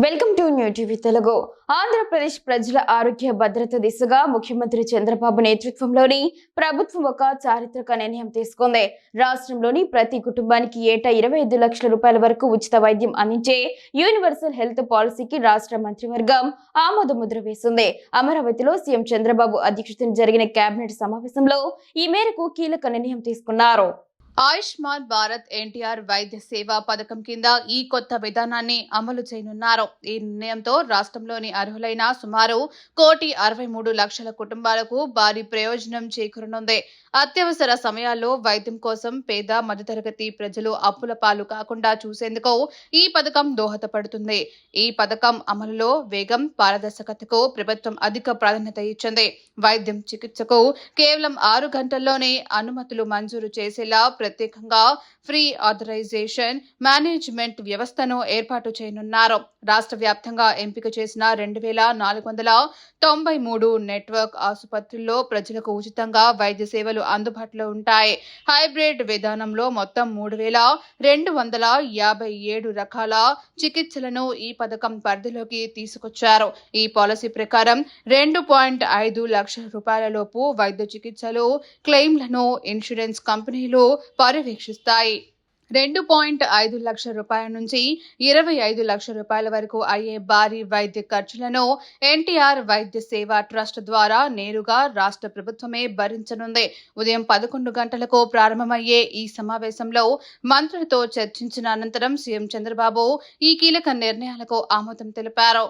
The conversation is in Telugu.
Welcome to new TV Telugu. Andhra Pradesh ప్రజల ఆరోగ్య భద్రత దిశగా ముఖ్యమంత్రి చంద్రబాబు నేతృత్వంలోని ప్రభుత్వం ఒక చారిత్రక నిర్ణయం తీసుకుంది. రాష్ట్రంలోని ప్రతి కుటుంబానికి ఏటా 25 లక్షల రూపాయల వరకు ఉచిత వైద్యం అందించే యూనివర్సల్ హెల్త్ పాలసీకి రాష్ట్ర మంత్రివర్గం ఆమోద ముద్ర వేసింది. అమరావతిలో సీఎం చంద్రబాబు అధ్యక్షతన జరిగిన కేబినెట్ సమావేశంలో ఈ మేరకు కీలక నిర్ణయం తీసుకున్నారు. ఆయుష్మాన్ భారత్ ఎన్టీఆర్ వైద్య సేవా పథకం కింద ఈ కొత్త విధానాన్ని అమలు చేయనున్నారు. ఈ నిర్ణయంతో రాష్ట్రంలోని అర్హులైన సుమారు 1,63,00,000 కుటుంబాలకు భారీ ప్రయోజనం చేకూరనుంది. అత్యవసర సమయాల్లో వైద్యం కోసం పేద మధ్యతరగతి ప్రజలు అప్పుల పాలు కాకుండా చూసేందుకు ఈ పథకం దోహదపడుతుంది. ఈ పథకం అమలులో వేగం, పారదర్శకతకు ప్రభుత్వం అధిక ప్రాధాన్యత ఇచ్చింది. వైద్యం, చికిత్సకు కేవలం 6 గంటల్లోనే అనుమతులు మంజూరు చేసేలా ప్రత్యేకంగా ఫ్రీ ఆథరైజేషన్ మేనేజ్మెంట్ వ్యవస్థను ఏర్పాటు చేయనున్నారు. రాష్ట్ర వ్యాప్తంగా ఎంపిక చేసిన 2,493 నెట్వర్క్ ఆసుపత్రుల్లో ప్రజలకు ఉచితంగా వైద్య సేవలు అందుబాటులో ఉంటాయి. హైబ్రిడ్ విధానంలో మొత్తం 3,257 రకాల చికిత్సలను ఈ పథకం పరిధిలోకి తీసుకొచ్చారు. ఈ పాలసీ ప్రకారం 2.5 లక్షల రూపాయల లోపు వైద్య చికిత్సలు క్లెయిమ్లను ఇన్సూరెన్స్ కంపెనీలు పర్యవేక్షిస్తాయి. 2.5 లక్షల రూపాయల నుంచి 25 లక్షల రూపాయల వరకు అయ్యే భారీ వైద్య ఖర్చులను ఎన్టీఆర్ వైద్య సేవా ట్రస్ట్ ద్వారా నేరుగా రాష్ట్ర ప్రభుత్వమే భరించనుంది. ఉదయం 11 గంటలకు ప్రారంభమయ్యే ఈ సమావేశంలో మంత్రులతో చర్చించిన అనంతరం సీఎం చంద్రబాబు ఈ కీలక నిర్ణయాలకు ఆమోదం తెలిపారు.